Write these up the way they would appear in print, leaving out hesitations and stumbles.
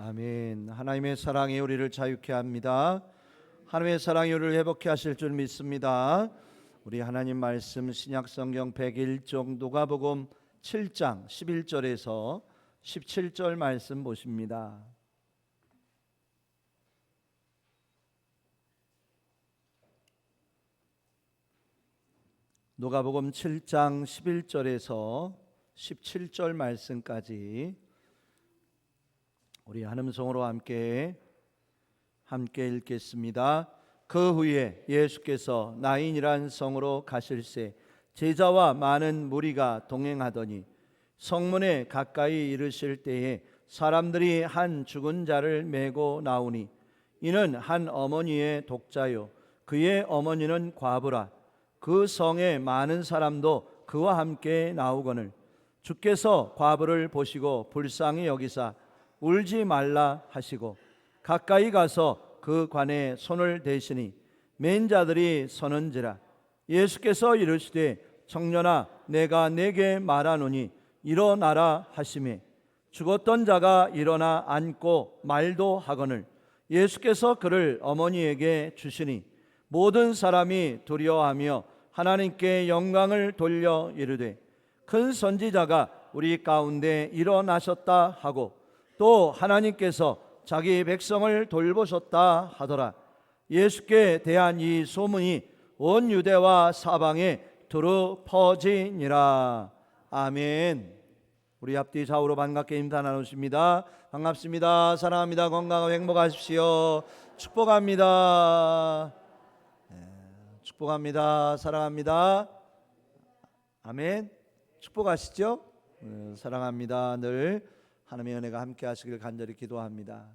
아멘. 하나님의 사랑이 우리를 자유케 합니다. 하나님의 사랑이 우리를 회복케 하실 줄 믿습니다. 우리 하나님 말씀 신약성경 101쪽 누가복음 7장 11절에서 17절 말씀 보십니다. 누가복음 7장 11절에서 17절 말씀까지 우리 한음성으로 함께 읽겠습니다. 그 후에 예수께서 나인이란 성으로 가실새 제자와 많은 무리가 동행하더니 성문에 가까이 이르실 때에 사람들이 한 죽은 자를 메고 나오니 이는 한 어머니의 독자요 그의 어머니는 과부라. 그 성에 많은 사람도 그와 함께 나오거늘 주께서 과부를 보시고 불쌍히 여기사 울지 말라 하시고 가까이 가서 그 관에 손을 대시니 맨 자들이 서는지라. 예수께서 이르시되 청년아 내가 네게 말하노니 일어나라 하시매 죽었던 자가 일어나 앉고 말도 하거늘 예수께서 그를 어머니에게 주시니 모든 사람이 두려워하며 하나님께 영광을 돌려 이르되 큰 선지자가 우리 가운데 일어나셨다 하고 또 하나님께서 자기 백성을 돌보셨다 하더라. 예수께 대한 이 소문이 온 유대와 사방에 두루 퍼지니라. 아멘. 우리 앞뒤 좌우로 반갑게 인사 나누십니다. 반갑습니다. 사랑합니다. 건강하고 행복하십시오. 축복합니다. 축복합니다. 사랑합니다. 아멘. 축복하시죠? 사랑합니다. 늘 하나님의 은혜가 함께 하시길 간절히 기도합니다.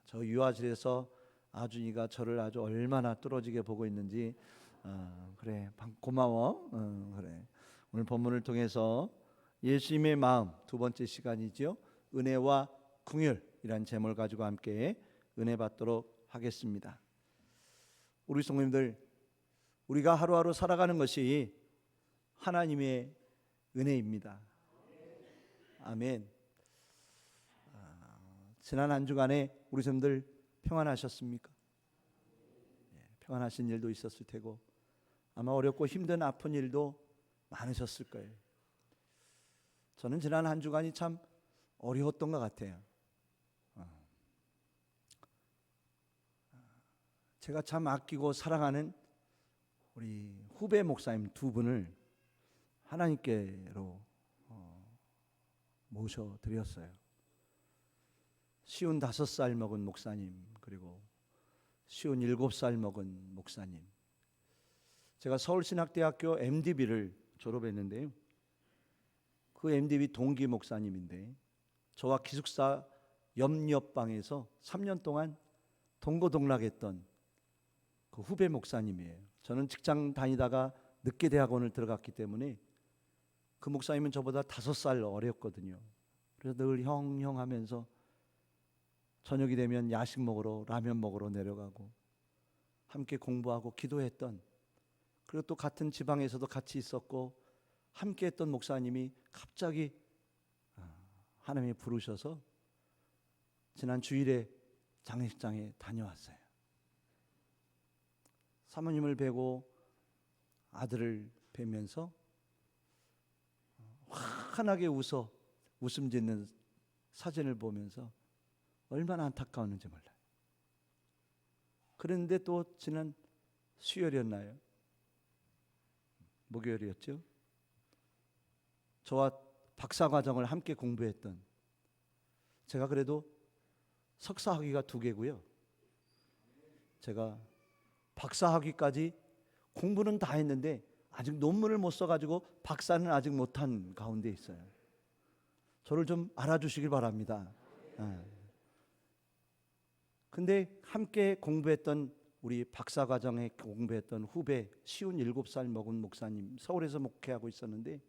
저 유아실에서 아준이가 저를 아주 얼마나 뚫어지게 보고 있는지 그래 고마워. 그래 오늘 본문을 통해서 예수님의 마음 두 번째 시간이죠. 은혜와 긍휼이란 제목을 가지고 함께 은혜 받도록 하겠습니다. 우리 성도님들, 우리가 하루하루 살아가는 것이 하나님의 은혜입니다. 아멘. 지난 한 주간에 우리 성도들 평안하셨습니까? 평안하신 일도 있었을 테고 아마 어렵고 힘든 아픈 일도 많으셨을 거예요. 저는 지난 한 주간이 참 어려웠던 것 같아요. 제가 참 아끼고 사랑하는 우리 후배 목사님 두 분을 하나님께로 모셔드렸어요. 55살 먹은 목사님, 그리고 57살 먹은 목사님. 제가 서울신학대학교 MDB를 졸업했는데요, 그 MDB 동기 목사님인데 저와 기숙사 옆방에서 3년 동안 동고동락했던 그 후배 목사님이에요. 저는 직장 다니다가 늦게 대학원을 들어갔기 때문에 그 목사님은 저보다 5살 어렸거든요. 그래서 늘 형 하면서 저녁이 되면 야식 먹으러 라면 먹으러 내려가고 함께 공부하고 기도했던, 그리고 또 같은 지방에서도 같이 있었고 함께 했던 목사님이 갑자기 하나님이 부르셔서 지난 주일에 장례식장에 다녀왔어요. 사모님을 뵈고 아들을 뵈면서 환하게 웃어 웃음 짓는 사진을 보면서 얼마나 안타까웠는지 몰라요. 그런데 또 지난 수요일이었나요? 목요일이었죠? 저와 박사과정을 함께 공부했던, 제가 그래도 석사학위가 2개고요, 제가 박사학위까지 공부는 다 했는데 아직 논문을 못 써가지고 박사는 아직 못한 가운데 있어요. 저를 좀 알아주시길 바랍니다. 근데 함께 공부했던, 우리 박사과정에 공부했던 후배 57살 먹은 목사님, 서울에서 목회하고 있었는데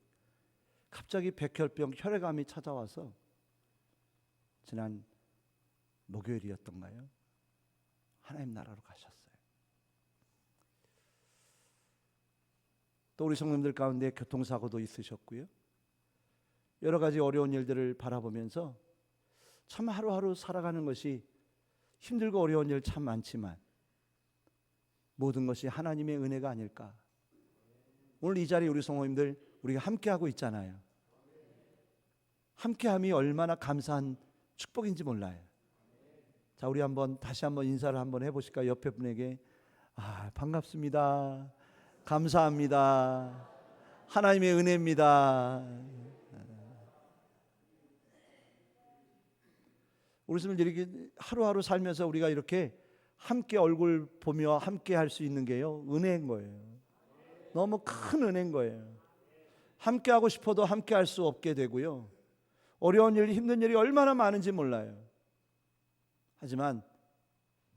갑자기 백혈병, 혈액암이 찾아와서 지난 목요일이었던가요? 하나님 나라로 가셨어요. 또 우리 성도님들 가운데 교통사고도 있으셨고요, 여러 가지 어려운 일들을 바라보면서 참 하루하루 살아가는 것이 힘들고 어려운 일 참 많지만 모든 것이 하나님의 은혜가 아닐까. 오늘 이 자리에 우리 성도님들 우리가 함께하고 있잖아요. 함께함이 얼마나 감사한 축복인지 몰라요. 자, 우리 다시 한번 인사를 한번 해보실까요? 옆에 분에게 반갑습니다. 감사합니다. 하나님의 은혜입니다. 우리 이렇게 하루하루 살면서 우리가 이렇게 함께 얼굴 보며 함께 할 수 있는 게요, 은혜인 거예요. 너무 큰 은혜인 거예요. 함께 하고 싶어도 함께 할 수 없게 되고요, 어려운 일, 힘든 일이 얼마나 많은지 몰라요. 하지만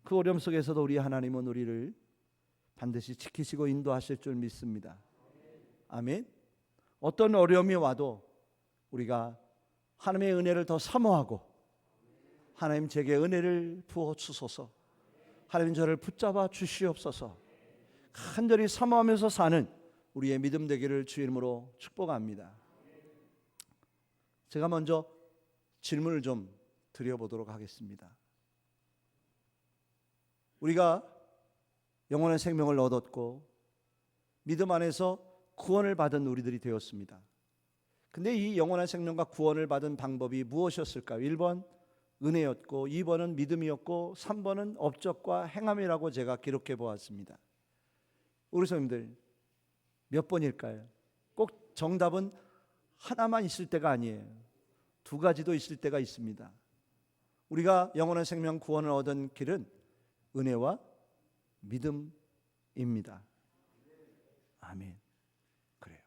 그 어려움 속에서도 우리 하나님은 우리를 반드시 지키시고 인도하실 줄 믿습니다. 아멘. 어떤 어려움이 와도 우리가 하나님의 은혜를 더 사모하고, 하나님 제게 은혜를 부어 주소서, 하나님 저를 붙잡아 주시옵소서, 간절히 사모하면서 사는 우리의 믿음 되기를 주 이름으로 축복합니다. 제가 먼저 질문을 좀 드려보도록 하겠습니다. 우리가 영원한 생명을 얻었고 믿음 안에서 구원을 받은 우리들이 되었습니다. 근데 이 영원한 생명과 구원을 받은 방법이 무엇이었을까요? 1번 은혜였고, 2번은 믿음이었고, 3번은 업적과 행함이라고 제가 기록해 보았습니다. 우리 성도님들 몇 번일까요? 꼭 정답은 하나만 있을 때가 아니에요. 두 가지도 있을 때가 있습니다. 우리가 영원한 생명 구원을 얻은 길은 은혜와 믿음입니다. 아멘. 그래요.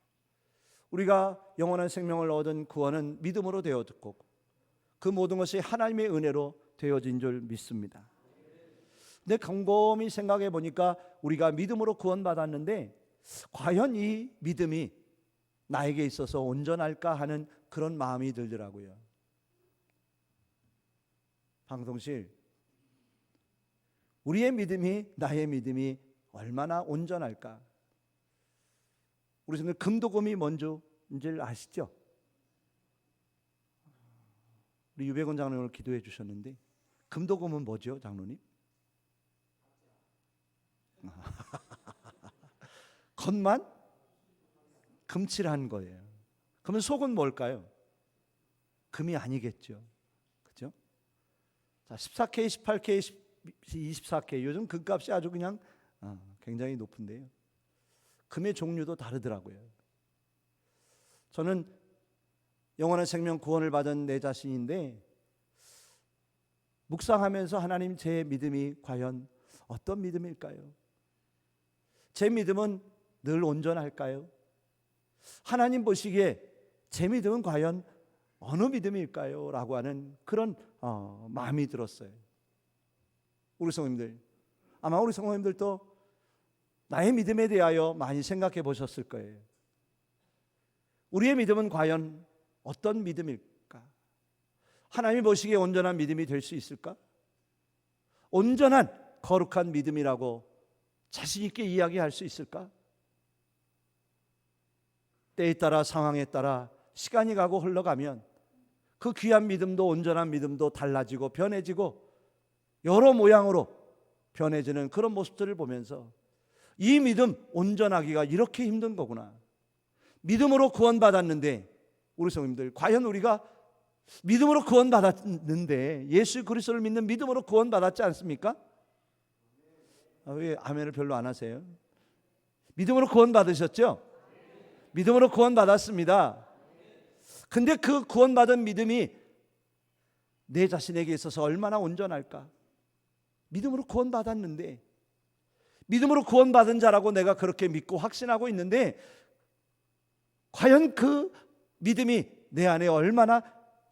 우리가 영원한 생명을 얻은 구원은 믿음으로 되어졌고, 그 모든 것이 하나님의 은혜로 되어진 줄 믿습니다. 근데 곰곰이 생각해 보니까 우리가 믿음으로 구원받았는데 과연 이 믿음이 나에게 있어서 온전할까 하는 그런 마음이 들더라고요. 방송실, 우리의 믿음이, 나의 믿음이 얼마나 온전할까? 우리 성도 금도금이 뭔지를 아시죠? 우리 유백원 장로님 오늘 기도해 주셨는데, 금도금은 뭐죠, 장로님? 겉만 금칠한 거예요. 그러면 속은 뭘까요? 금이 아니겠죠. 그렇죠? 자, 14K, 18K, 24K, 요즘 금값이 아주 그냥 굉장히 높은데요, 금의 종류도 다르더라고요. 저는 영원한 생명 구원을 받은 내 자신인데 묵상하면서 하나님, 제 믿음이 과연 어떤 믿음일까요? 제 믿음은 늘 온전할까요? 하나님 보시기에 제 믿음은 과연 어느 믿음일까요? 라고 하는 그런 마음이 들었어요. 우리 성도님들, 아마 우리 성도님들도 나의 믿음에 대하여 많이 생각해 보셨을 거예요. 우리의 믿음은 과연 어떤 믿음일까? 하나님이 보시기에 온전한 믿음이 될 수 있을까? 온전한 거룩한 믿음이라고 자신 있게 이야기할 수 있을까? 때에 따라, 상황에 따라 시간이 가고 흘러가면 그 귀한 믿음도, 온전한 믿음도 달라지고 변해지고 여러 모양으로 변해지는 그런 모습들을 보면서 이 믿음 온전하기가 이렇게 힘든 거구나. 믿음으로 구원받았는데, 우리 성도님들, 과연 우리가 믿음으로 구원받았는데, 예수 그리스도를 믿는 믿음으로 구원받았지 않습니까? 왜 아멘을 별로 안 하세요? 믿음으로 구원받으셨죠? 믿음으로 구원받았습니다. 근데 그 구원받은 믿음이 내 자신에게 있어서 얼마나 온전할까? 믿음으로 구원받았는데, 믿음으로 구원받은 자라고 내가 그렇게 믿고 확신하고 있는데, 과연 그 믿음이 내 안에 얼마나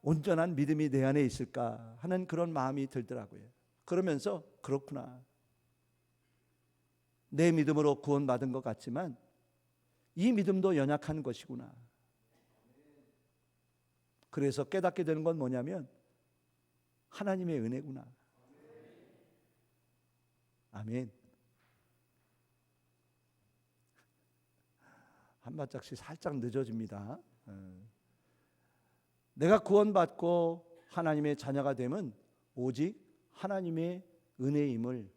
온전한 믿음이 내 안에 있을까 하는 그런 마음이 들더라고요. 그러면서 그렇구나, 내 믿음으로 구원받은 것 같지만 이 믿음도 연약한 것이구나. 그래서 깨닫게 되는 건 뭐냐면 하나님의 은혜구나. 아멘. 한 발짝씩 살짝 늦어집니다. 내가 구원받고 하나님의 자녀가 되면 오직 하나님의 은혜임을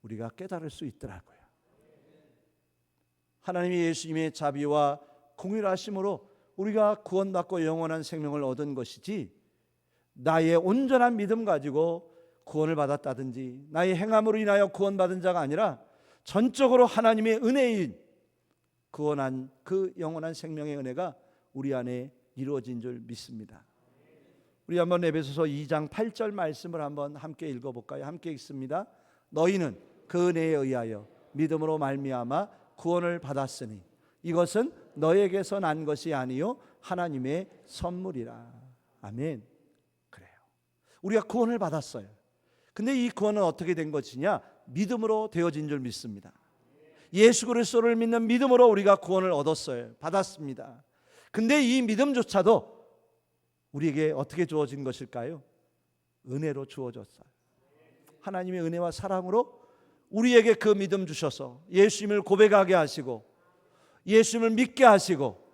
우리가 깨달을 수 있더라고요. 하나님의 예수님의 자비와 공의하심으로 우리가 구원받고 영원한 생명을 얻은 것이지, 나의 온전한 믿음 가지고 구원을 받았다든지 나의 행함으로 인하여 구원받은 자가 아니라 전적으로 하나님의 은혜인 구원한 그 영원한 생명의 은혜가 우리 안에 이루어진 줄 믿습니다. 우리 한번 에베소서 2장 8절 말씀을 한번 함께 읽어볼까요? 함께 읽습니다. 너희는 그 은혜에 의하여 믿음으로 말미암아 구원을 받았으니 이것은 너에게서 난 것이 아니요 하나님의 선물이라. 아멘. 그래요. 우리가 구원을 받았어요. 근데 이 구원은 어떻게 된 것이냐? 믿음으로 되어진 줄 믿습니다. 예수 그리스도를 믿는 믿음으로 우리가 구원을 얻었어요. 받았습니다. 근데 이 믿음조차도 우리에게 어떻게 주어진 것일까요? 은혜로 주어졌어요. 하나님의 은혜와 사랑으로 우리에게 그 믿음 주셔서 예수님을 고백하게 하시고 예수님을 믿게 하시고,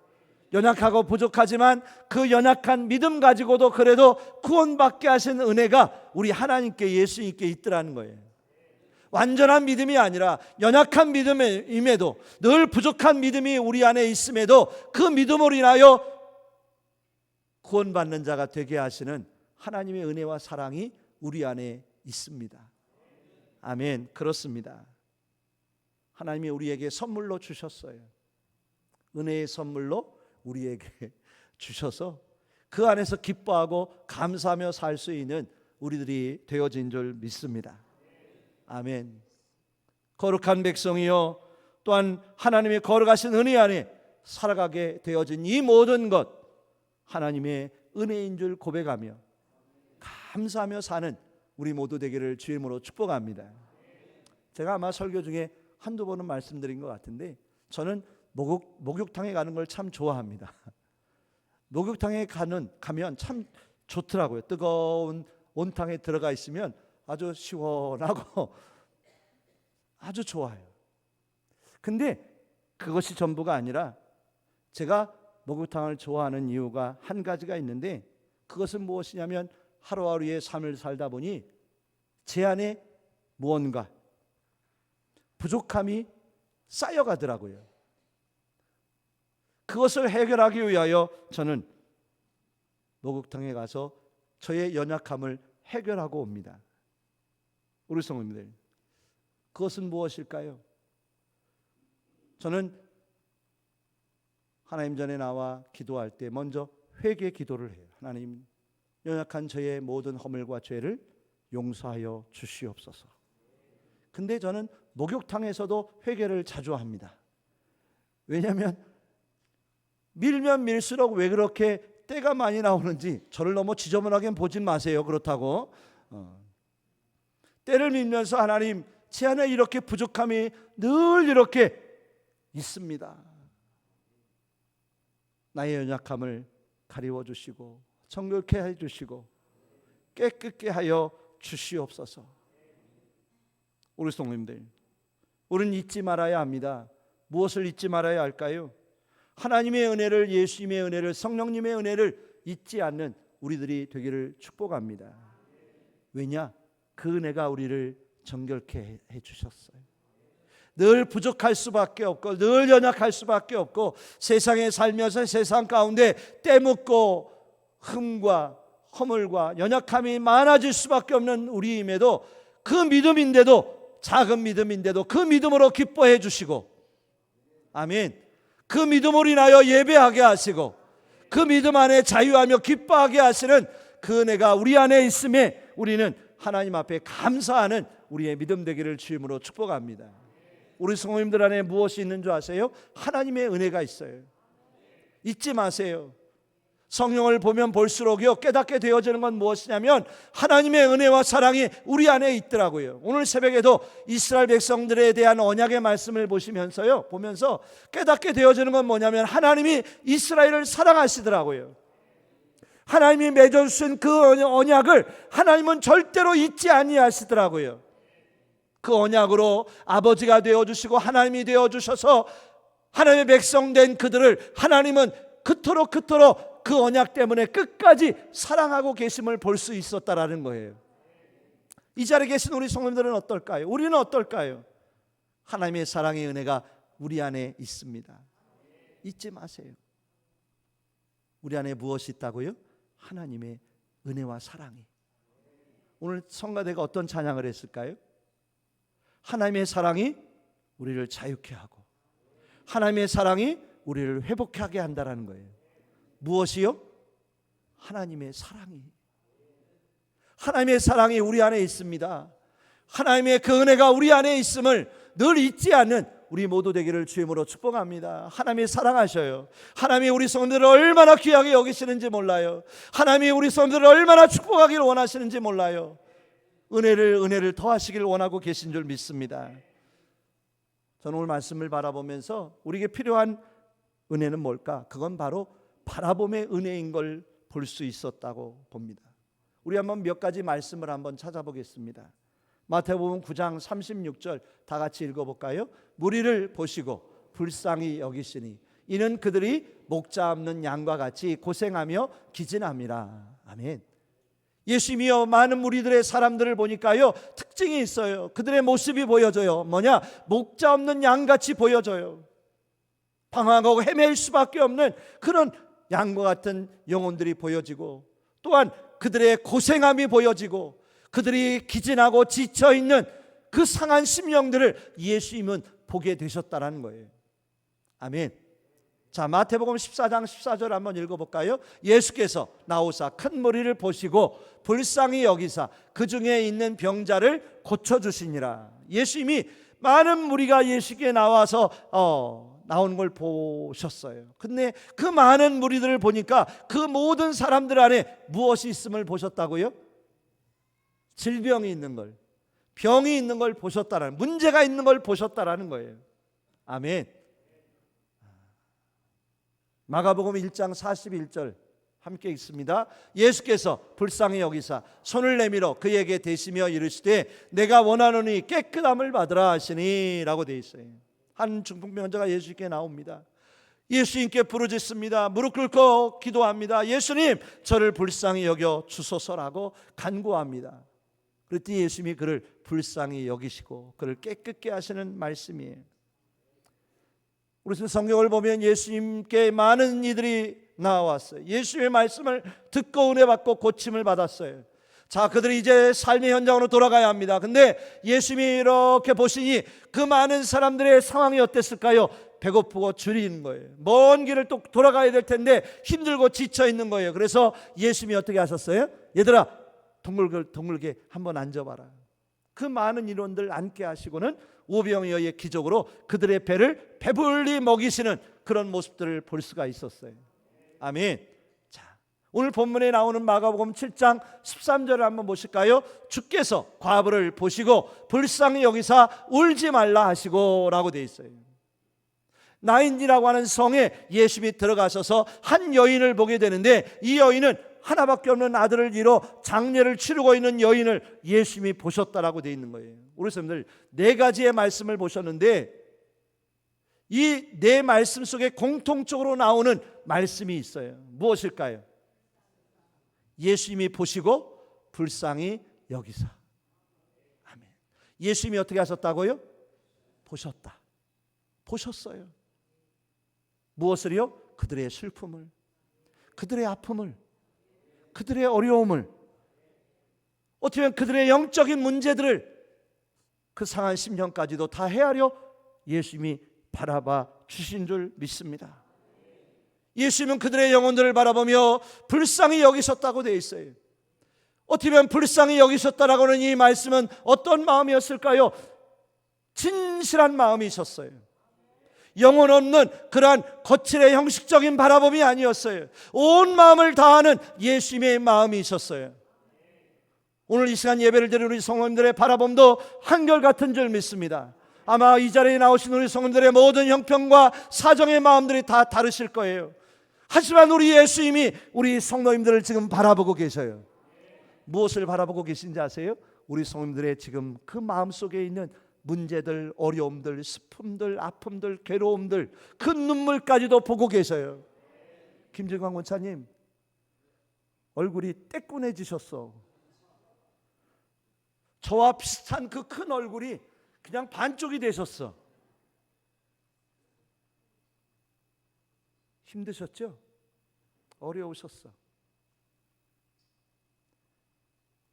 연약하고 부족하지만 그 연약한 믿음 가지고도 그래도 구원받게 하신 은혜가 우리 하나님께 예수님께 있더라는 거예요. 완전한 믿음이 아니라 연약한 믿음임에도, 늘 부족한 믿음이 우리 안에 있음에도 그 믿음으로 인하여 구원받는 자가 되게 하시는 하나님의 은혜와 사랑이 우리 안에 있습니다. 아멘. 그렇습니다. 하나님이 우리에게 선물로 주셨어요. 은혜의 선물로 우리에게 주셔서 그 안에서 기뻐하고 감사하며 살 수 있는 우리들이 되어진 줄 믿습니다. 아멘. 거룩한 백성이요, 또한 하나님의 거룩하신 은혜 안에 살아가게 되어진 이 모든 것, 하나님의 은혜인 줄 고백하며 감사하며 사는 우리 모두 되기를 주의 이름으로 축복합니다. 제가 아마 설교 중에 한두 번은 말씀드린 것 같은데, 저는 목욕탕에 가는 걸 참 좋아합니다. 목욕탕에 가면 참 좋더라고요. 뜨거운 온탕에 들어가 있으면 아주 시원하고 아주 좋아요. 근데 그것이 전부가 아니라 제가 목욕탕을 좋아하는 이유가 한 가지가 있는데, 그것은 무엇이냐면 하루하루의 삶을 살다 보니 제 안에 무언가 부족함이 쌓여가더라고요. 그것을 해결하기 위하여 저는 목욕탕에 가서 저의 연약함을 해결하고 옵니다. 우리 성도님들, 그것은 무엇일까요? 저는 하나님 전에 나와 기도할 때 먼저 회개 기도를 해요. 하나님, 연약한 저의 모든 허물과 죄를 용서하여 주시옵소서. 근데 저는 목욕탕에서도 회개를 자주 합니다. 왜냐하면 밀면 밀수록 왜 그렇게 때가 많이 나오는지, 저를 너무 지저분하게 보진 마세요. 그렇다고 때를 밀면서 하나님, 제 안에 이렇게 부족함이 늘 이렇게 있습니다. 나의 연약함을 가리워 주시고 정결케 해 주시고 깨끗게 하여 주시옵소서. 우리 성도님들, 우리는 잊지 말아야 합니다. 무엇을 잊지 말아야 할까요? 하나님의 은혜를, 예수님의 은혜를, 성령님의 은혜를 잊지 않는 우리들이 되기를 축복합니다. 왜냐? 그 은혜가 우리를 정결케 해 주셨어요. 늘 부족할 수밖에 없고 늘 연약할 수밖에 없고, 세상에 살면서 세상 가운데 때묻고 흠과 허물과 연약함이 많아질 수밖에 없는 우리임에도, 그 믿음인데도, 작은 믿음인데도 그 믿음으로 기뻐해 주시고, 아멘, 그 믿음으로 인하여 예배하게 하시고 그 믿음 안에 자유하며 기뻐하게 하시는 그 은혜가 우리 안에 있음에 우리는 하나님 앞에 감사하는 우리의 믿음 되기를 주임으로 축복합니다. 우리 성도님들 안에 무엇이 있는 줄 아세요? 하나님의 은혜가 있어요. 잊지 마세요. 성령을 보면 볼수록요 깨닫게 되어지는 건 무엇이냐면 하나님의 은혜와 사랑이 우리 안에 있더라고요. 오늘 새벽에도 이스라엘 백성들에 대한 언약의 말씀을 보면서 깨닫게 되어지는 건 뭐냐면 하나님이 이스라엘을 사랑하시더라고요. 하나님이 맺어주신 그 언약을 하나님은 절대로 잊지 아니하시더라고요. 그 언약으로 아버지가 되어주시고 하나님이 되어주셔서 하나님의 백성된 그들을 하나님은 그토록 그 언약 때문에 끝까지 사랑하고 계심을 볼 수 있었다라는 거예요. 이 자리에 계신 우리 성도님들은 어떨까요? 우리는 어떨까요? 하나님의 사랑의 은혜가 우리 안에 있습니다. 잊지 마세요. 우리 안에 무엇이 있다고요? 하나님의 은혜와 사랑이. 오늘 성가대가 어떤 찬양을 했을까요? 하나님의 사랑이 우리를 자유케 하고 하나님의 사랑이 우리를 회복하게 한다라는 거예요. 무엇이요? 하나님의 사랑이. 하나님의 사랑이 우리 안에 있습니다. 하나님의 그 은혜가 우리 안에 있음을 늘 잊지 않는 우리 모두 되기를 주임으로 축복합니다. 하나님이 사랑하셔요. 하나님이 우리 성도들을 얼마나 귀하게 여기시는지 몰라요. 하나님이 우리 성도들을 얼마나 축복하기를 원하시는지 몰라요. 은혜를 더하시길 원하고 계신 줄 믿습니다. 저는 오늘 말씀을 바라보면서 우리에게 필요한 은혜는 뭘까? 그건 바로 바라봄의 은혜인 걸 볼 수 있었다고 봅니다. 우리 한번 몇 가지 말씀을 한번 찾아보겠습니다. 마태복음 9장 36절 다 같이 읽어볼까요? 무리를 보시고 불쌍히 여기시니 이는 그들이 목자 없는 양과 같이 고생하며 기진함이라. 아멘. 예수님이요 많은 무리들의 사람들을 보니까요 특징이 있어요. 그들의 모습이 보여져요. 뭐냐? 목자 없는 양같이 보여져요. 방황하고 헤맬 수밖에 없는 그런 양과 같은 영혼들이 보여지고, 또한 그들의 고생함이 보여지고 그들이 기진하고 지쳐있는 그 상한 심령들을 예수님은 보게 되셨다는 거예요. 아멘. 자, 마태복음 14장 14절 한번 읽어볼까요? 예수께서 나오사 큰 무리를 보시고 불쌍히 여기사 그 중에 있는 병자를 고쳐주시니라. 예수님이 많은 무리가 예수께 나와서 나오는 걸 보셨어요. 근데 그 많은 무리들을 보니까 그 모든 사람들 안에 무엇이 있음을 보셨다고요? 질병이 있는 걸, 병이 있는 걸 보셨다라는, 문제가 있는 걸 보셨다라는 거예요. 아멘. 마가복음 1장 41절 함께 읽습니다. 예수께서 불쌍히 여기사 손을 내밀어 그에게 대시며 이르시되 내가 원하노니 깨끗함을 받으라 하시니 라고 되어 있어요. 한 중풍병자가 예수님께 나옵니다. 예수님께 부르짖습니다. 무릎 꿇고 기도합니다. 예수님, 저를 불쌍히 여겨 주소서라고 간구합니다. 그랬더니 예수님이 그를 불쌍히 여기시고 그를 깨끗게 하시는 말씀이에요. 우리 성경을 보면 예수님께 많은 이들이 나왔어요. 예수님의 말씀을 듣고 은혜 받고 고침을 받았어요. 자, 그들이 이제 삶의 현장으로 돌아가야 합니다. 근데 예수님이 이렇게 보시니 그 많은 사람들의 상황이 어땠을까요? 배고프고 줄이는 거예요. 먼 길을 또 돌아가야 될 텐데 힘들고 지쳐 있는 거예요. 그래서 예수님이 어떻게 하셨어요? 얘들아, 둥글게 한번 앉아봐라. 그 많은 인원들 앉게 하시고는 오병이어의 기적으로 그들의 배를 배불리 먹이시는 그런 모습들을 볼 수가 있었어요. 아멘. 자, 오늘 본문에 나오는 마가복음 7장 13절을 한번 보실까요? 주께서 과부를 보시고 불쌍히 여기사 울지 말라 하시고 라고 되어 있어요. 나인이라고 하는 성에 예수님이 들어가셔서 한 여인을 보게 되는데, 이 여인은 하나밖에 없는 아들을 잃어 장례를 치르고 있는 여인을 예수님이 보셨다라고 되어 있는 거예요. 우리 선생님들 네 가지의 말씀을 보셨는데 이 네 말씀 속에 공통적으로 나오는 말씀이 있어요. 무엇일까요? 예수님이 보시고 불쌍히 여기사. 아멘. 예수님이 어떻게 하셨다고요? 보셨다. 보셨어요. 무엇을요? 그들의 슬픔을, 그들의 아픔을, 그들의 어려움을, 어떻게 보면 그들의 영적인 문제들을, 그 상한 심령까지도 다 헤아려 예수님이 바라봐 주신 줄 믿습니다. 예수님은 그들의 영혼들을 바라보며 불쌍히 여기셨다고 되어 있어요. 어떻게 보면 불쌍히 여기셨다라고 하는 이 말씀은 어떤 마음이었을까요? 진실한 마음이셨어요. 영혼 없는 그러한 거칠의 형식적인 바라봄이 아니었어요. 온 마음을 다하는 예수님의 마음이셨어요. 오늘 이 시간 예배를 드리는 우리 성도님들의 바라봄도 한결같은 줄 믿습니다. 아마 이 자리에 나오신 우리 성도님들의 모든 형편과 사정의 마음들이 다 다르실 거예요. 하지만 우리 예수님이 우리 성도님들을 지금 바라보고 계셔요. 무엇을 바라보고 계신지 아세요? 우리 성도님들의 지금 그 마음속에 있는 문제들, 어려움들, 슬픔들, 아픔들, 괴로움들, 그 눈물까지도 보고 계셔요. 김진광 원사님, 얼굴이 떼꾸내지셨어. 저와 비슷한 그 큰 얼굴이 그냥 반쪽이 되셨어. 힘드셨죠? 어려우셨어.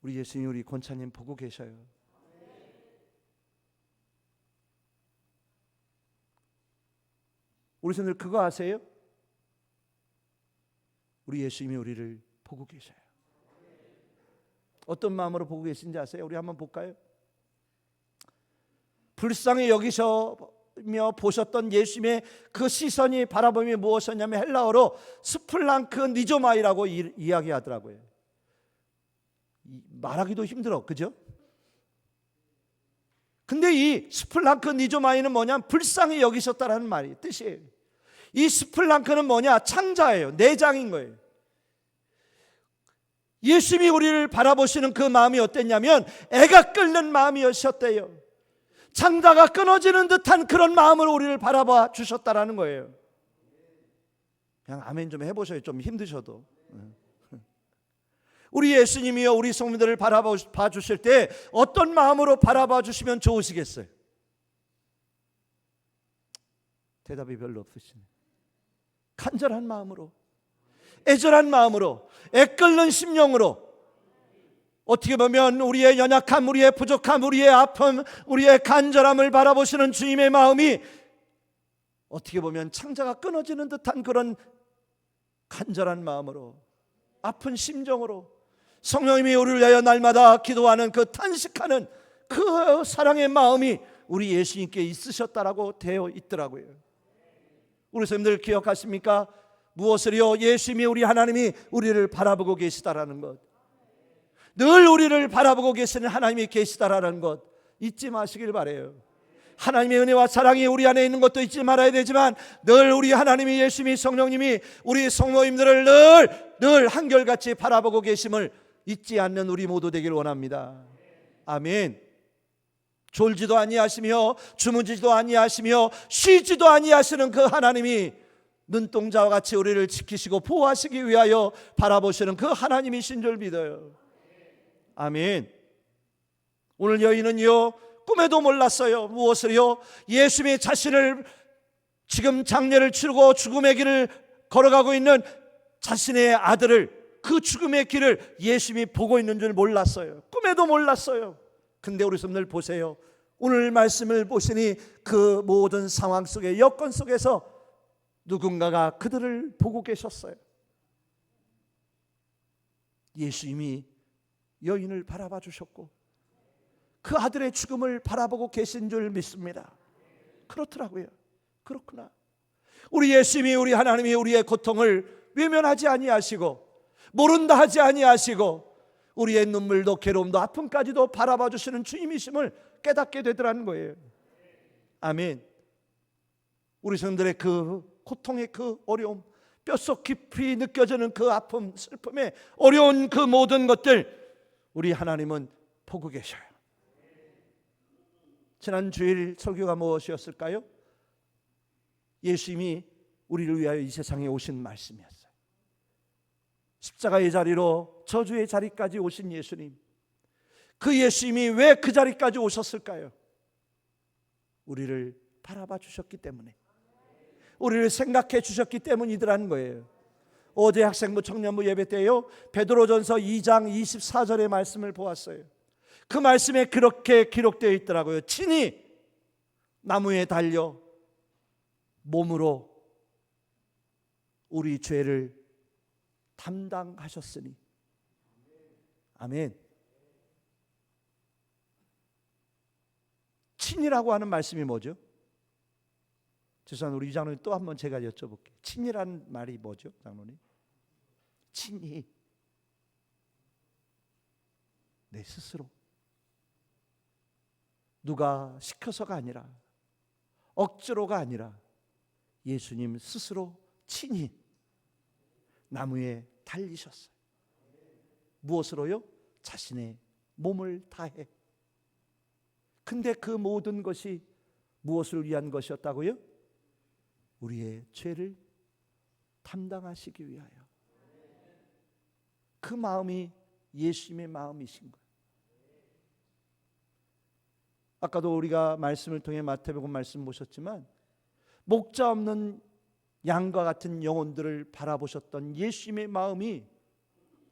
우리 예수님, 우리 권차님 보고 계셔요. 우리 선생님 그거 아세요? 우리 예수님이 우리를 보고 계셔요. 어떤 마음으로 보고 계신지 아세요? 우리 한번 볼까요? 불쌍히 여기셔며 보셨던 예수님의 그 시선이 바라봄이 무엇이었냐면 헬라어로 스플랑크 니조마이라고 이야기하더라고요. 말하기도 힘들어, 그죠? 근데 이 스플랑크 니조마이는 뭐냐면 불쌍히 여기셨다라는 말이 뜻이에요. 이 스플랑크는 뭐냐? 창자예요. 내장인 거예요. 예수님이 우리를 바라보시는 그 마음이 어땠냐면 애가 끓는 마음이었대요. 창자가 끊어지는 듯한 그런 마음으로 우리를 바라봐 주셨다라는 거예요. 그냥 아멘 좀 해보셔요. 좀 힘드셔도. 우리 예수님이요, 우리 성도들을 바라봐 주실 때 어떤 마음으로 바라봐 주시면 좋으시겠어요? 대답이 별로 없으시네. 간절한 마음으로, 애절한 마음으로, 애끓는 심령으로, 어떻게 보면 우리의 연약함, 우리의 부족함, 우리의 아픔, 우리의 간절함을 바라보시는 주님의 마음이 어떻게 보면 창자가 끊어지는 듯한 그런 간절한 마음으로, 아픈 심정으로 성령님이 우리를 위하여 날마다 기도하는 그 탄식하는 그 사랑의 마음이 우리 예수님께 있으셨다라고 되어 있더라고요. 우리 선생님들 기억하십니까? 무엇을요? 예수님이, 우리 하나님이 우리를 바라보고 계시다라는 것, 늘 우리를 바라보고 계시는 하나님이 계시다라는 것 잊지 마시길 바라요. 하나님의 은혜와 사랑이 우리 안에 있는 것도 잊지 말아야 되지만 늘 우리 하나님이, 예수님이, 성령님이 우리 성도님들을 늘 한결같이 바라보고 계심을 잊지 않는 우리 모두 되길 원합니다. 아멘. 졸지도 아니하시며 주무지도 아니하시며 쉬지도 아니하시는 그 하나님이 눈동자와 같이 우리를 지키시고 보호하시기 위하여 바라보시는 그 하나님이신 줄 믿어요. 아멘. 오늘 여인은요, 꿈에도 몰랐어요. 무엇을요? 예수님이 자신을 지금 장례를 치르고 죽음의 길을 걸어가고 있는 자신의 아들을, 그 죽음의 길을 예수님이 보고 있는 줄 몰랐어요. 꿈에도 몰랐어요. 근데 우리 성도들 보세요. 오늘 말씀을 보시니 그 모든 상황 속에, 여건 속에서 누군가가 그들을 보고 계셨어요. 예수님이 여인을 바라봐 주셨고 그 아들의 죽음을 바라보고 계신 줄 믿습니다. 그렇더라고요. 그렇구나. 우리 예수님이, 우리 하나님이 우리의 고통을 외면하지 아니하시고 모른다 하지 아니하시고 우리의 눈물도 괴로움도 아픔까지도 바라봐 주시는 주님이심을 깨닫게 되더라는 거예요. 아멘. 우리 성들의 그 고통의 그 어려움, 뼛속 깊이 느껴지는 그 아픔, 슬픔의 어려운 그 모든 것들 우리 하나님은 보고 계셔요. 지난 주일 설교가 무엇이었을까요? 예수님이 우리를 위하여 이 세상에 오신 말씀이었어요. 십자가의 자리로 저주의 자리까지 오신 예수님, 그 예수님이 왜 그 자리까지 오셨을까요? 우리를 바라봐 주셨기 때문에, 우리를 생각해 주셨기 때문이더라는 거예요. 어제 학생부 청년부 예배 때요, 베드로전서 2장 24절의 말씀을 보았어요. 그 말씀에 그렇게 기록되어 있더라고요. 친히 나무에 달려 몸으로 우리 죄를 담당하셨으니. 아멘. 친이라고 하는 말씀이 뭐죠? 죄송합니다. 우리 장로님 또 한번 제가 여쭤볼게요. 친이라는 말이 뭐죠, 장로님? 친히 내 스스로, 누가 시켜서가 아니라, 억지로가 아니라 예수님 스스로 친히 나무에 달리셨어요. 무엇으로요? 자신의 몸을 다해. 근데 그 모든 것이 무엇을 위한 것이었다고요? 우리의 죄를 담당하시기 위하여. 그 마음이 예수님의 마음이신 거예요. 아까도 우리가 말씀을 통해 마태복음 말씀 보셨지만 목자 없는 양과 같은 영혼들을 바라보셨던 예수님의 마음이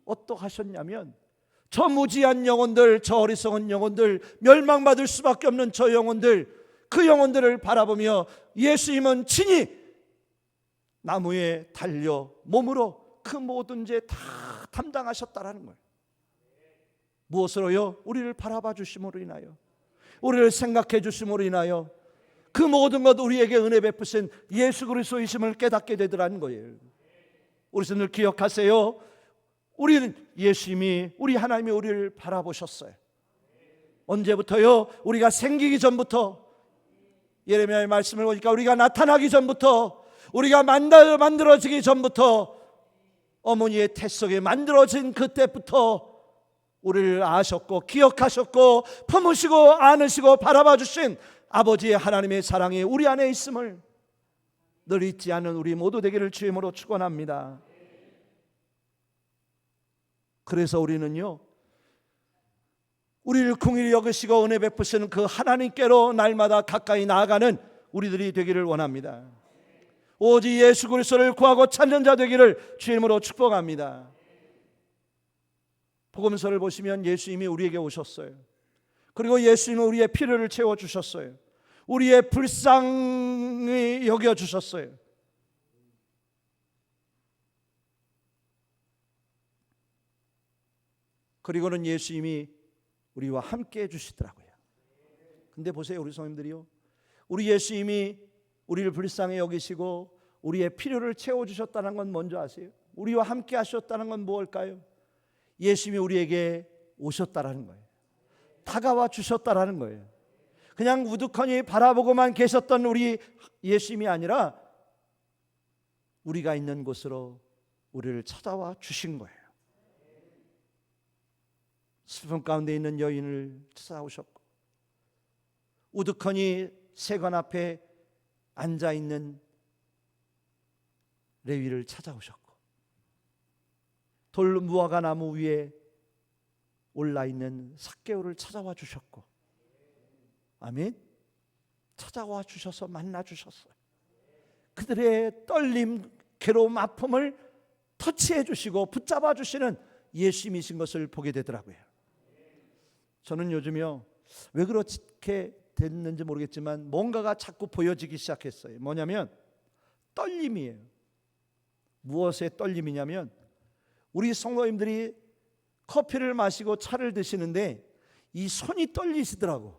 어떠하셨냐면 저 무지한 영혼들, 저 어리석은 영혼들, 멸망받을 수밖에 없는 저 영혼들, 그 영혼들을 바라보며 예수님은 친히 나무에 달려 몸으로 그 모든 죄 다 담당하셨다라는 거예요. 무엇으로요? 우리를 바라봐 주심으로 인하여, 우리를 생각해 주심으로 인하여 그 모든 것 우리에게 은혜 베푸신 예수 그리스도이심을 깨닫게 되더라는 거예요. 우리 손을 기억하세요. 우리는 예수님이, 우리 하나님이 우리를 바라보셨어요. 언제부터요? 우리가 생기기 전부터. 예레미야의 말씀을 보니까 우리가 나타나기 전부터, 우리가 만들어지기 전부터, 어머니의 태 속에 만들어진 그때부터 우리를 아셨고 기억하셨고 품으시고 안으시고 바라봐 주신 아버지의 하나님의 사랑이 우리 안에 있음을 늘 잊지 않은 우리 모두 되기를 주임으로 축원합니다. 그래서 우리는요, 우리를 긍휼히 여기시고 은혜 베푸시는 그 하나님께로 날마다 가까이 나아가는 우리들이 되기를 원합니다. 오직 예수 그리스도를 구하고 찾는 자 되기를 주임으로 축복합니다. 복음서를 보시면 예수님이 우리에게 오셨어요. 그리고 예수님은 우리의 필요를 채워주셨어요. 우리의 불쌍히 여겨주셨어요. 그리고는 예수님이 우리와 함께 해주시더라고요. 근데 보세요, 우리 성도님들이요, 우리 예수님이 우리를 불쌍히 여기시고 우리의 필요를 채워주셨다는 건 뭔지 아세요? 우리와 함께 하셨다는 건 무엇일까요? 예수님이 우리에게 오셨다라는 거예요. 다가와 주셨다라는 거예요. 그냥 우두커니 바라보고만 계셨던 우리 예수님이 아니라 우리가 있는 곳으로 우리를 찾아와 주신 거예요. 슬픔 가운데 있는 여인을 찾아오셨고, 우두커니 세관 앞에 앉아있는 레위를 찾아오셨고, 돌 무화과 나무 위에 올라있는 삭개오를 찾아와 주셨고, 아멘. 찾아와 주셔서 만나 주셨어요. 그들의 떨림, 괴로움, 아픔을 터치해 주시고 붙잡아 주시는 예수님이신 것을 보게 되더라고요. 저는 요즘요, 왜 그렇게 됐는지 모르겠지만 뭔가가 자꾸 보여지기 시작했어요. 뭐냐면 떨림이에요. 무엇의 떨림이냐면 우리 성도님들이 커피를 마시고 차를 드시는데 이 손이 떨리시더라고.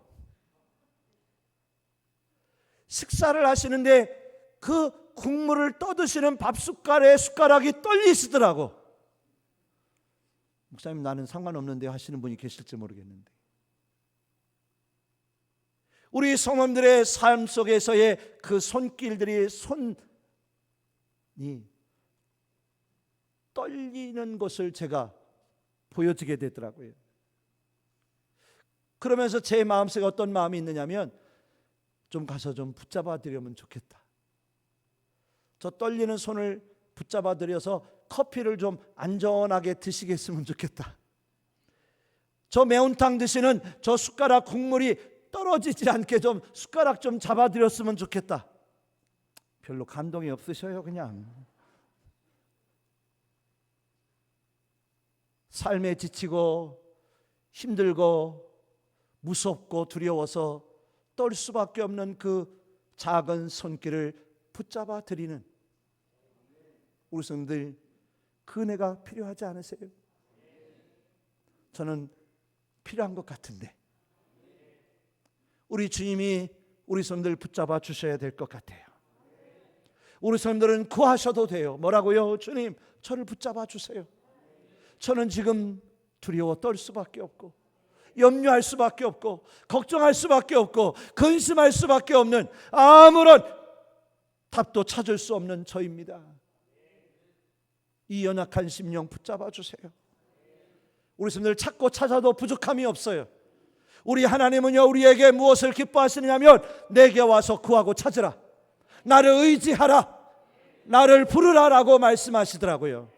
식사를 하시는데 그 국물을 떠드시는 밥숟갈에 숟가락이 떨리시더라고. 목사님, 나는 상관없는데 하시는 분이 계실지 모르겠는데, 우리 성도님들의 삶 속에서의 그 손길들이, 손이 떨리는 것을 제가 보여지게 되더라고요. 그러면서 제 마음속에 어떤 마음이 있느냐면, 좀 가서 좀 붙잡아 드리면 좋겠다. 저 떨리는 손을 붙잡아 드려서 커피를 좀 안전하게 드시게 했으면 좋겠다. 저 매운탕 드시는 저 숟가락 국물이 떨어지지 않게 좀 숟가락 좀 잡아 드렸으면 좋겠다. 별로 감동이 없으셔요. 그냥 삶에 지치고 힘들고 무섭고 두려워서 떨 수밖에 없는 그 작은 손길을 붙잡아 드리는 우리 성도들, 그 은혜가 필요하지 않으세요? 저는 필요한 것 같은데 우리 주님이 우리 성도들 붙잡아 주셔야 될 것 같아요. 우리 성도들은 구하셔도 돼요. 뭐라고요? 주님, 저를 붙잡아 주세요. 저는 지금 두려워 떨 수밖에 없고 염려할 수밖에 없고 걱정할 수밖에 없고 근심할 수밖에 없는, 아무런 답도 찾을 수 없는 저입니다. 이 연약한 심령 붙잡아 주세요. 우리 성도들 찾고 찾아도 부족함이 없어요. 우리 하나님은요, 우리에게 무엇을 기뻐하시느냐면 내게 와서 구하고 찾으라, 나를 의지하라, 나를 부르라라고 말씀하시더라고요.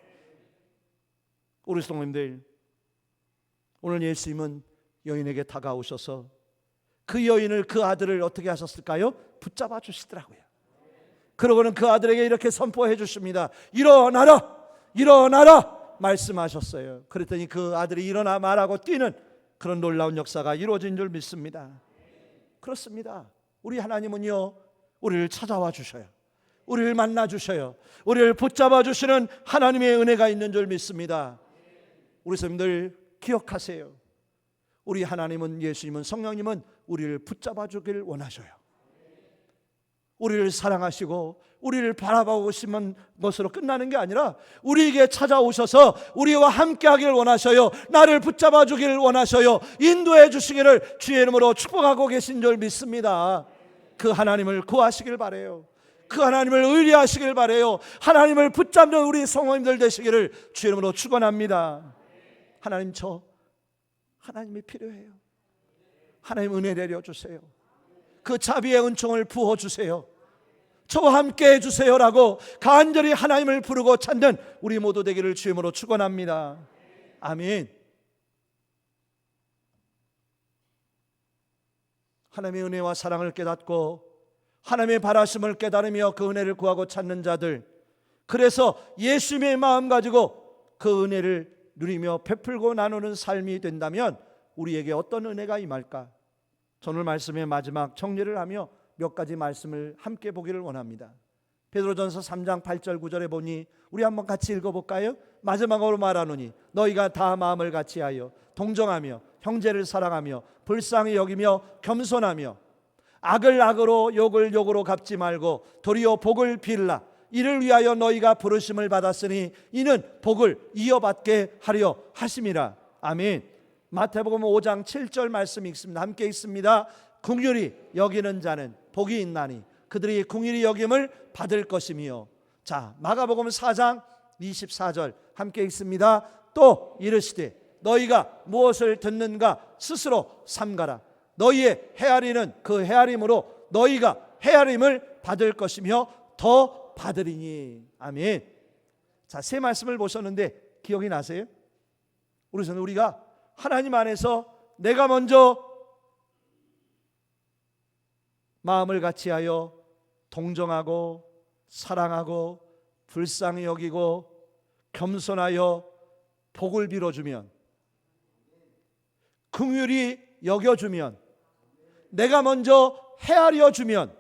우리 성도님들, 오늘 예수님은 여인에게 다가오셔서 그 여인을, 그 아들을 어떻게 하셨을까요? 붙잡아 주시더라고요. 그러고는 그 아들에게 이렇게 선포해 주십니다. 일어나라, 일어나라 말씀하셨어요. 그랬더니 그 아들이 일어나 말하고 뛰는 그런 놀라운 역사가 이루어진 줄 믿습니다. 그렇습니다. 우리 하나님은요, 우리를 찾아와 주셔요. 우리를 만나 주셔요. 우리를 붙잡아 주시는 하나님의 은혜가 있는 줄 믿습니다. 우리 성도님들 기억하세요. 우리 하나님은, 예수님은, 성령님은 우리를 붙잡아 주길 원하셔요. 우리를 사랑하시고 우리를 바라보시는 것으로 끝나는 게 아니라 우리에게 찾아오셔서 우리와 함께하길 원하셔요. 나를 붙잡아 주길 원하셔요. 인도해 주시기를 주의 이름으로 축복하고 계신 줄 믿습니다. 그 하나님을 구하시길 바라요. 그 하나님을 의뢰하시길 바라요. 하나님을 붙잡는 우리 성도님들 되시기를 주의 이름으로 축원합니다. 하나님, 저 하나님이 필요해요. 하나님 은혜 내려주세요. 그 자비의 은총을 부어주세요. 저와 함께 해주세요라고 간절히 하나님을 부르고 찾는 우리 모두 되기를 주의 이름으로 축원합니다. 아멘. 하나님의 은혜와 사랑을 깨닫고 하나님의 바라심을 깨달으며 그 은혜를 구하고 찾는 자들, 그래서 예수님의 마음 가지고 그 은혜를 누리며 베풀고 나누는 삶이 된다면 우리에게 어떤 은혜가 임할까? 오늘 말씀의 마지막 정리를 하며 몇 가지 말씀을 함께 보기를 원합니다. 베드로전서 3장 8절 9절에 보니 우리 한번 같이 읽어볼까요? 마지막으로 말하노니 너희가 다 마음을 같이하여 동정하며 형제를 사랑하며 불쌍히 여기며 겸손하며 악을 악으로 욕을 욕으로 갚지 말고 도리어 복을 빌라. 이를 위하여 너희가 부르심을 받았으니 이는 복을 이어받게 하려 하심이라. 아멘. 마태복음 5장 7절 말씀 읽습니다. 함께 읽습니다. 긍휼히 여기는 자는 복이 있나니 그들이 긍휼히 여김을 받을 것이며. 자, 마가복음 4장 24절 함께 읽습니다. 또 이르시되 너희가 무엇을 듣는가 스스로 삼가라. 너희의 헤아리는 그 헤아림으로 너희가 헤아림을 받을 것이며 더 받으리니. 아멘. 자, 세 말씀을 보셨는데 기억이 나세요? 우리가 하나님 안에서 내가 먼저 마음을 같이하여 동정하고 사랑하고 불쌍히 여기고 겸손하여 복을 빌어주면, 긍휼히 여겨주면, 내가 먼저 헤아려 주면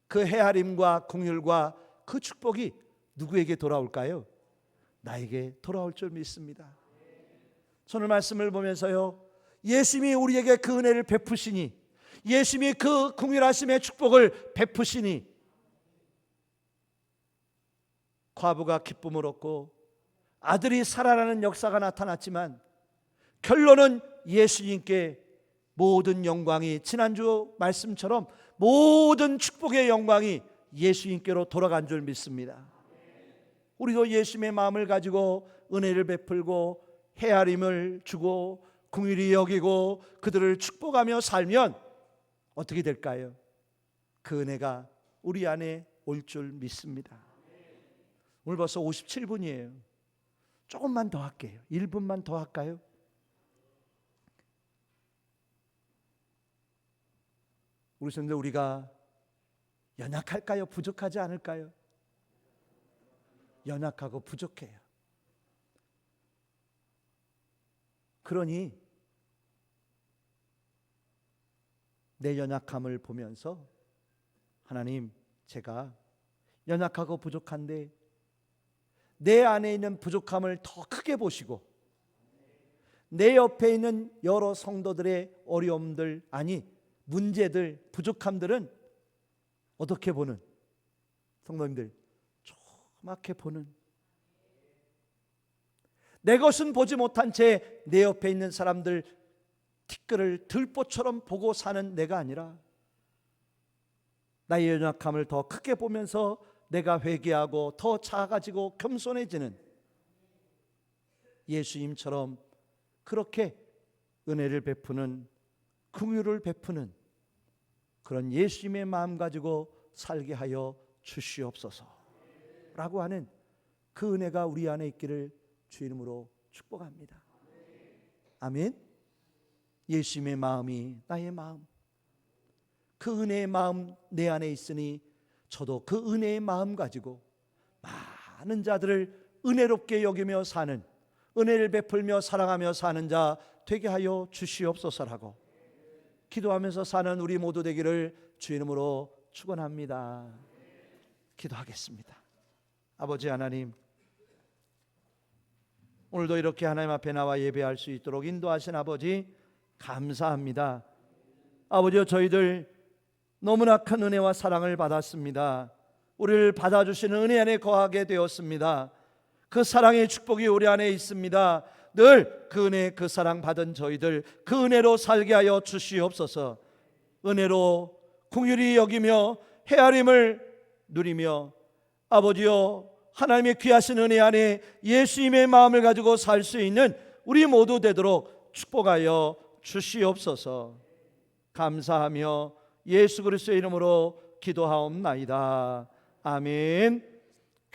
그 헤아림과 긍휼과 그 축복이 누구에게 돌아올까요? 나에게 돌아올 줄 믿습니다. 오늘 말씀을 보면서요, 예수님이 우리에게 그 은혜를 베푸시니, 예수님이 그 긍휼하심의 축복을 베푸시니 과부가 기쁨을 얻고 아들이 살아나는 역사가 나타났지만 결론은 예수님께 모든 영광이, 지난주 말씀처럼 모든 축복의 영광이 예수님께로 돌아간 줄 믿습니다. 우리도 예수님의 마음을 가지고 은혜를 베풀고 헤아림을 주고 긍휼히 여기고 그들을 축복하며 살면 어떻게 될까요? 그 은혜가 우리 안에 올 줄 믿습니다. 오늘 벌써 57분이에요. 조금만 더 할게요. 1분만 더 할까요? 우리 성도들, 우리가 연약할까요? 부족하지 않을까요? 연약하고 부족해요. 그러니 내 연약함을 보면서 하나님, 제가 연약하고 부족한데 내 안에 있는 부족함을 더 크게 보시고 내 옆에 있는 여러 성도들의 어려움들, 아니 문제들, 부족함들은 어떻게 보는, 성도님들 조그맣게 보는, 내 것은 보지 못한 채 내 옆에 있는 사람들 티끌을 들보처럼 보고 사는 내가 아니라 나의 연약함을 더 크게 보면서 내가 회개하고 더 작아지고 겸손해지는 예수님처럼 그렇게 은혜를 베푸는, 긍휼을 베푸는 그런 예수님의 마음 가지고 살게 하여 주시옵소서 라고 하는 그 은혜가 우리 안에 있기를 주 이름으로 축복합니다. 아멘. 예수님의 마음이 나의 마음, 그 은혜의 마음 내 안에 있으니 저도 그 은혜의 마음 가지고 많은 자들을 은혜롭게 여기며 사는, 은혜를 베풀며 사랑하며 사는 자 되게 하여 주시옵소서라고 기도하면서 사는 우리 모두 되기를 주의 이름으로 축원합니다. 기도하겠습니다. 아버지 하나님, 오늘도 이렇게 하나님 앞에 나와 예배할 수 있도록 인도하신 아버지 감사합니다. 아버지여, 저희들 너무나 큰 은혜와 사랑을 받았습니다. 우리를 받아주시는 은혜 안에 거하게 되었습니다. 그 사랑의 축복이 우리 안에 있습니다. 늘 그 은혜, 그 사랑 받은 저희들 그 은혜로 살게 하여 주시옵소서. 은혜로 긍휼히 여기며 헤아림을 누리며 아버지여, 하나님의 귀하신 은혜 안에 예수님의 마음을 가지고 살 수 있는 우리 모두 되도록 축복하여 주시옵소서. 감사하며 예수 그리스도의 이름으로 기도하옵나이다. 아멘.